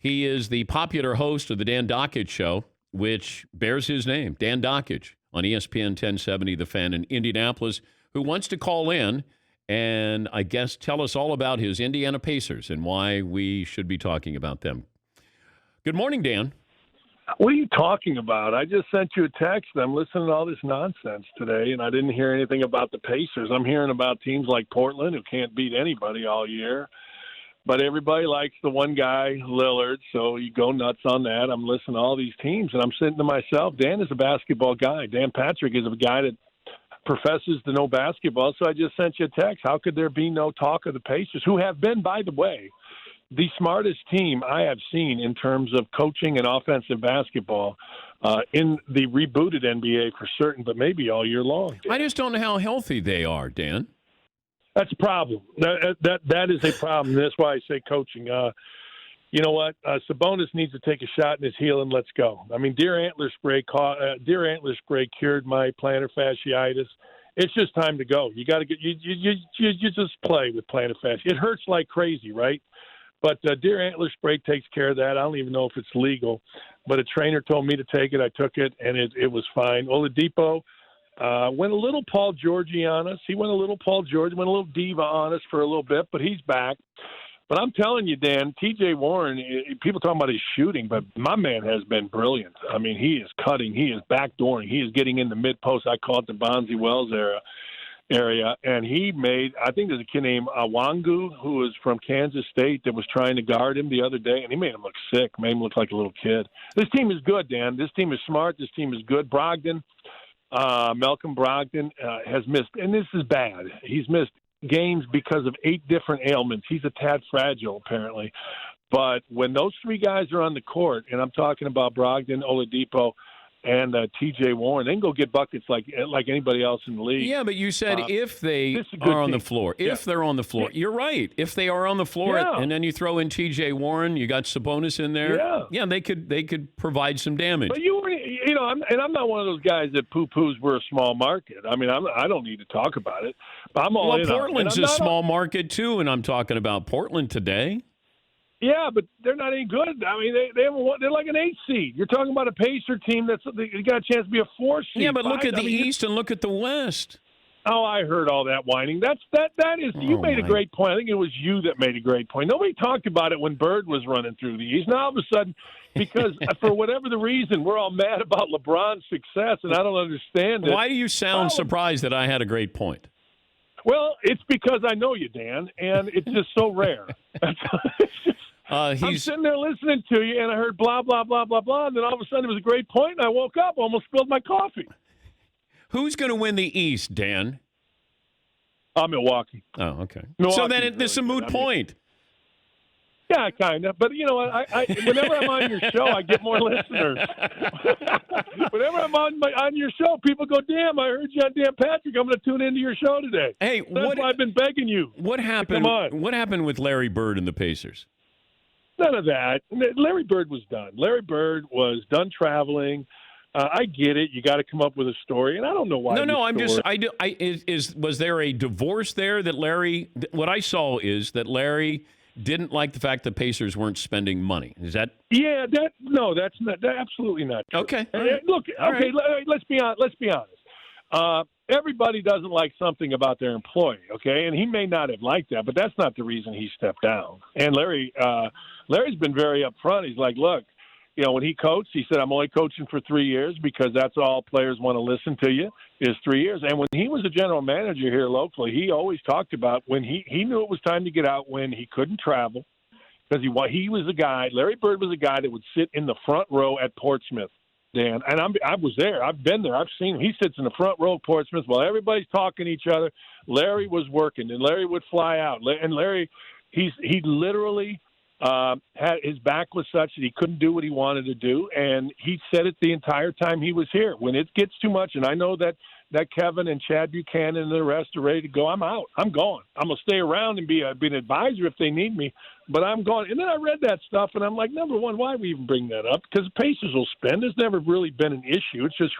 He is the popular host of the Dan Dakich Show, which bears his name, Dan Dakich, on ESPN 1070, The Fan in Indianapolis, who wants to call in and, I guess, tell us all about his Indiana Pacers and why we should be talking about them. Good morning, Dan. What are you talking about? I just sent you a text. I'm listening to all this nonsense today, and I didn't hear anything about the Pacers. I'm hearing about teams like Portland who can't beat anybody all year. But everybody likes the one guy, Lillard, so you go nuts on that. I'm listening to all these teams, and I'm saying to myself, Dan is a basketball guy. Dan Patrick is a guy that professes to know basketball, so I just sent you a text. How could there be no talk of the Pacers, who have been, by the way, the smartest team I have seen in terms of coaching and offensive basketball in the rebooted NBA for certain, but maybe all year long. I just don't know how healthy they are, Dan. That's a problem. That is a problem. That's why I say coaching. You know what? Sabonis needs to take a shot in his heel and let's go. I mean, deer antler spray cured my plantar fasciitis. It's just time to go. You got to get you just play with plantar fasciitis. It hurts like crazy, right? But deer antler spray takes care of that. I don't even know if it's legal, but a trainer told me to take it. I took it, and it was fine. Oladipo went a little Paul George on us. He went a little Paul George, went a little diva on us for a little bit, but he's back. But I'm telling you, Dan, T.J. Warren, people talking about his shooting, but my man has been brilliant. I mean, he is cutting. He is backdooring. He is getting in the mid-post. I call it the Bonzi Wells area. And he made, I think there's a kid named Awangu who was from Kansas State that was trying to guard him the other day, and he made him look sick, made him look like a little kid. This team is good, Dan. This team is smart. This team is good. Brogdon, Malcolm Brogdon has missed, and this is bad. He's missed games because of 8 different ailments. He's a tad fragile, apparently. But when those 3 guys are on the court, and I'm talking about Brogdon, Oladipo, and T.J. Warren, they can go get buckets like anybody else in the league. Yeah, but you said if they are on the floor. If they're on the floor. You're right. If they are on the floor, and then you throw in T.J. Warren, you got Sabonis in there. Yeah, they could provide some damage. But I'm not one of those guys that poo-poos we're a small market. I mean, I don't need to talk about it. But I'm all in. Portland's a small market too, and I'm talking about Portland today. Yeah, but they're not any good. I mean, they're like an 8 seed. You're talking about a Pacer team that's got a chance to be a 4 seed. Yeah, but look at the East and look at the West. Oh, I heard all that whining. That is. You made a great point. I think it was you that made a great point. Nobody talked about it when Bird was running through the East. Now all of a sudden, because for whatever the reason, we're all mad about LeBron's success, and I don't understand it. Why do you sound surprised that I had a great point? Well, it's because I know you, Dan, and it's just so rare. I'm sitting there listening to you, and I heard blah, blah, blah, blah, blah, and then all of a sudden it was a great point, and I woke up, almost spilled my coffee. Who's going to win the East, Dan? Milwaukee. Oh, okay. Milwaukee's so then it's a moot point. Yeah, kind of. But, you know, I whenever I'm on your show, I get more listeners. Whenever I'm on your show, people go, damn, I heard you on Dan Patrick. I'm going to tune into your show today. Hey, That's why I've been begging you. What happened? What happened with Larry Bird and the Pacers? None of that. Larry Bird was done. Larry Bird was done traveling. I get it. You got to come up with a story, and I don't know why. No. Was there a divorce there that Larry? What I saw is that Larry didn't like the fact that Pacers weren't spending money. Is that? Yeah. That's not. That's absolutely not true. Okay. Look. Okay. Let's be honest. Everybody doesn't like something about their employee. Okay, and he may not have liked that, but that's not the reason he stepped down. And Larry's been very upfront. He's like, look. You know, when he coached, he said, I'm only coaching for 3 years because that's all players want to listen to you is 3 years. And when he was a general manager here locally, he always talked about when he knew it was time to get out when he couldn't travel because he was a guy, Larry Bird was a guy that would sit in the front row at Portsmouth, Dan. And I was there. I've been there. I've seen him. He sits in the front row at Portsmouth while everybody's talking to each other. Larry was working, and Larry would fly out. And Larry, he literally – had his back was such that he couldn't do what he wanted to do, and he said it the entire time he was here. When it gets too much, and I know that Kevin and Chad Buchanan and the rest are ready to go, I'm out. I'm going. I'm going to stay around and be an advisor if they need me, but I'm going. And then I read that stuff, and I'm like, number one, why we even bring that up? Because the Pacers will spend. It's never really been an issue. It's just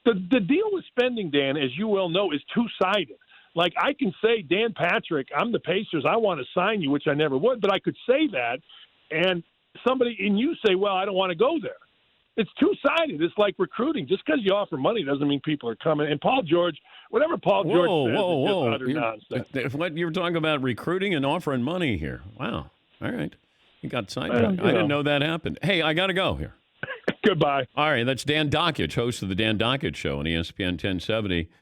the deal with spending, Dan, as you well know, is two-sided. Like, I can say, Dan Patrick, I'm the Pacers, I want to sign you, which I never would, but I could say that, and somebody and you say, well, I don't want to go there. It's two-sided. It's like recruiting. Just because you offer money doesn't mean people are coming. And Paul George, whatever Paul George says is just utter nonsense. What you're talking about recruiting and offering money here. Wow. All right. You got sidetracked. I didn't know that happened. Hey, I got to go here. Goodbye. All right. That's Dan Dakich, host of the Dan Dakich Show on ESPN 1070.